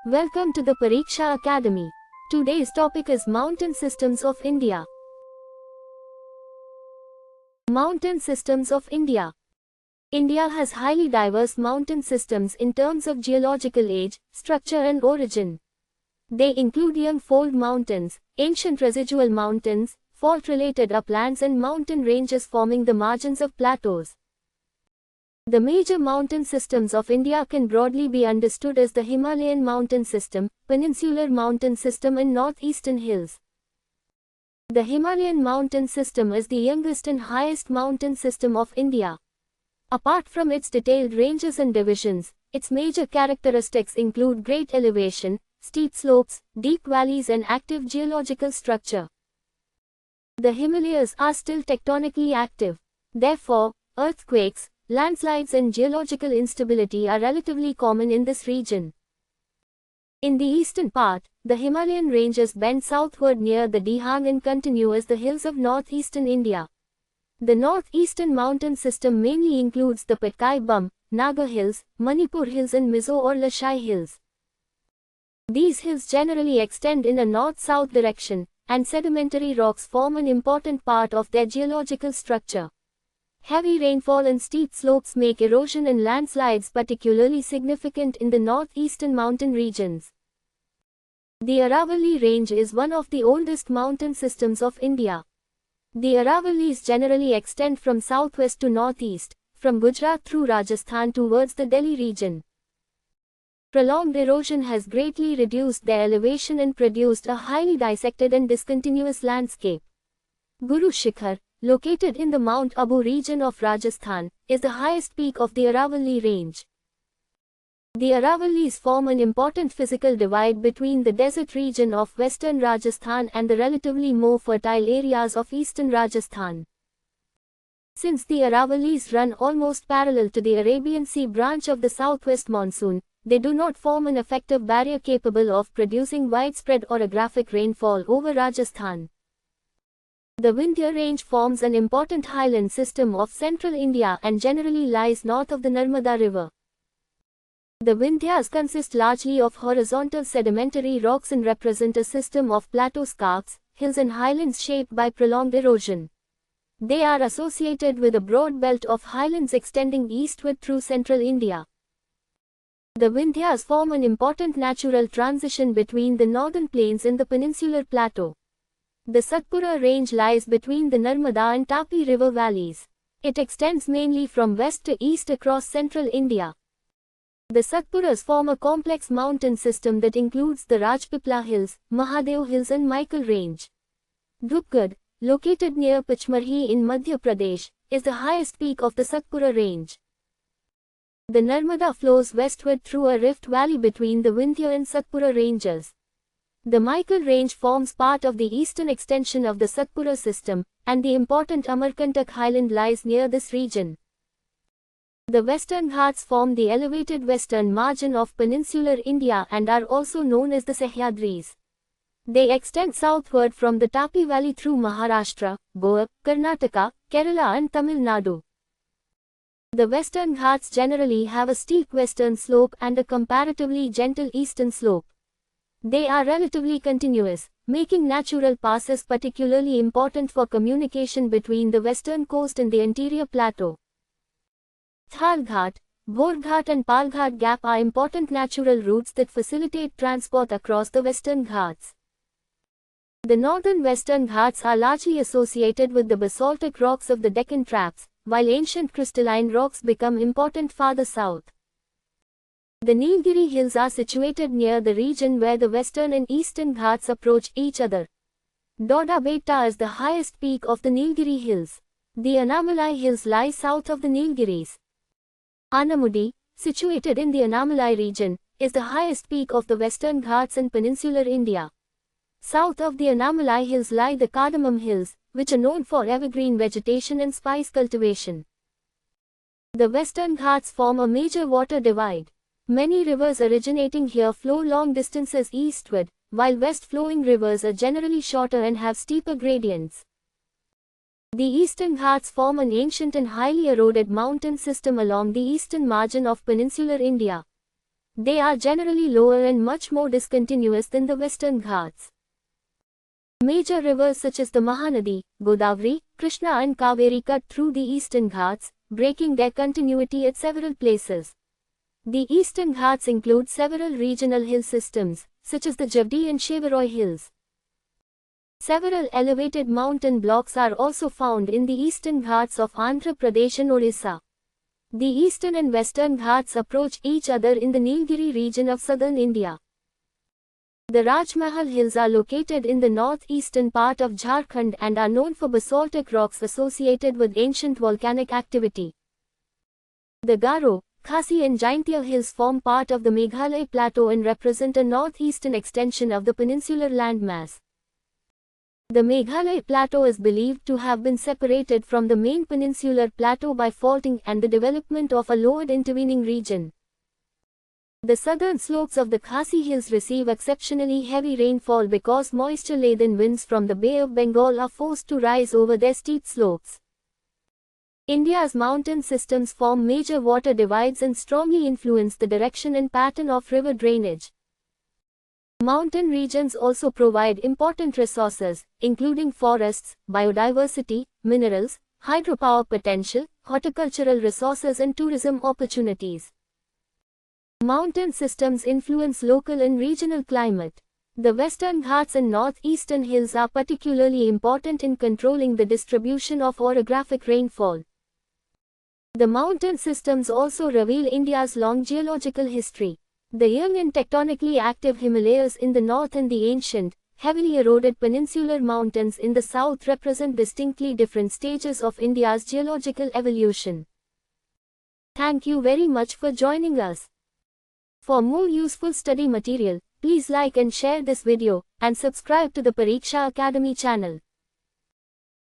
Welcome to the Pariksha Academy. Today's topic is Mountain Systems of India. Mountain Systems of India. India has highly diverse mountain systems in terms of geological age, structure and origin. They include young fold mountains, ancient residual mountains, fault-related uplands and mountain ranges forming the margins of plateaus. The major mountain systems of India can broadly be understood as the Himalayan mountain system, Peninsular mountain system and northeastern hills. The Himalayan mountain system is the youngest and highest mountain system of India. Apart from its detailed ranges and divisions, its major characteristics include great elevation, steep slopes, deep valleys and active geological structure. The Himalayas are still tectonically active. Therefore, earthquakes, landslides and geological instability are relatively common in this region. In the eastern part, the Himalayan ranges bend southward near the Dihang and continue as the hills of northeastern India. The northeastern mountain system mainly includes the Patkai Bum, Naga Hills, Manipur Hills and Mizo or Lashai Hills. These hills generally extend in a north-south direction, and sedimentary rocks form an important part of their geological structure. Heavy rainfall and steep slopes make erosion and landslides particularly significant in the northeastern mountain regions. The Aravalli Range is one of the oldest mountain systems of India. The Aravallis generally extend from southwest to northeast, from Gujarat through Rajasthan towards the Delhi region. Prolonged erosion has greatly reduced their elevation and produced a highly dissected and discontinuous landscape. Guru Shikhar, located in the Mount Abu region of Rajasthan, is the highest peak of the Aravalli range. The Aravallis form an important physical divide between the desert region of western Rajasthan and the relatively more fertile areas of eastern Rajasthan. Since the Aravallis run almost parallel to the Arabian Sea branch of the southwest monsoon, they do not form an effective barrier capable of producing widespread orographic rainfall over Rajasthan. The Vindhya Range forms an important highland system of central India and generally lies north of the Narmada River. The Vindhyas consist largely of horizontal sedimentary rocks and represent a system of plateau scarps, hills and highlands shaped by prolonged erosion. They are associated with a broad belt of highlands extending eastward through central India. The Vindhyas form an important natural transition between the northern plains and the peninsular plateau. The Satpura Range lies between the Narmada and Tapi river valleys. It extends mainly from west to east across central India. The Satpuras form a complex mountain system that includes the Rajpipla Hills, Mahadev Hills and Michael Range. Dhupgad, located near Pachmarhi in Madhya Pradesh, is the highest peak of the Satpura Range. The Narmada flows westward through a rift valley between the Vindhya and Satpura ranges. The Michael Range forms part of the eastern extension of the Satpura system, and the important Amarkantak highland lies near this region. The Western Ghats form the elevated western margin of peninsular India and are also known as the Sahyadris. They extend southward from the Tapi Valley through Maharashtra, Goa, Karnataka, Kerala and Tamil Nadu. The Western Ghats generally have a steep western slope and a comparatively gentle eastern slope. They are relatively continuous, making natural passes particularly important for communication between the western coast and the interior plateau. Thalghat, Borghat and Palghat Gap are important natural routes that facilitate transport across the Western Ghats. The northern Western Ghats are largely associated with the basaltic rocks of the Deccan Traps, while ancient crystalline rocks become important farther south. The Nilgiri Hills are situated near the region where the western and eastern Ghats approach each other. Doda Betta is the highest peak of the Nilgiri Hills. The Annamalai Hills lie south of the Nilgiris. Anamudi, situated in the Annamalai region, is the highest peak of the Western Ghats in peninsular India. South of the Annamalai Hills lie the Cardamom Hills, which are known for evergreen vegetation and spice cultivation. The Western Ghats form a major water divide. Many rivers originating here flow long distances eastward, while west-flowing rivers are generally shorter and have steeper gradients. The Eastern Ghats form an ancient and highly eroded mountain system along the eastern margin of peninsular India. They are generally lower and much more discontinuous than the Western Ghats. Major rivers such as the Mahanadi, Godavari, Krishna and Kaveri cut through the Eastern Ghats, breaking their continuity at several places. The Eastern Ghats include several regional hill systems, such as the Javdi and Shevaroy hills. Several elevated mountain blocks are also found in the Eastern Ghats of Andhra Pradesh and Orissa. The Eastern and Western Ghats approach each other in the Nilgiri region of southern India. The Rajmahal Hills are located in the northeastern part of Jharkhand and are known for basaltic rocks associated with ancient volcanic activity. The Garo, Khasi and Jaintia Hills form part of the Meghalaya Plateau and represent a northeastern extension of the peninsular landmass. The Meghalaya Plateau is believed to have been separated from the main peninsular plateau by faulting and the development of a lowered intervening region. The southern slopes of the Khasi Hills receive exceptionally heavy rainfall because moisture-laden winds from the Bay of Bengal are forced to rise over their steep slopes. India's mountain systems form major water divides and strongly influence the direction and pattern of river drainage. Mountain regions also provide important resources, including forests, biodiversity, minerals, hydropower potential, horticultural resources and tourism opportunities. Mountain systems influence local and regional climate. The Western Ghats and northeastern hills are particularly important in controlling the distribution of orographic rainfall. The mountain systems also reveal India's long geological history. The young and tectonically active Himalayas in the north and the ancient, heavily eroded peninsular mountains in the south represent distinctly different stages of India's geological evolution. Thank you very much for joining us. For more useful study material, please like and share this video, and subscribe to the Pariksha Academy channel.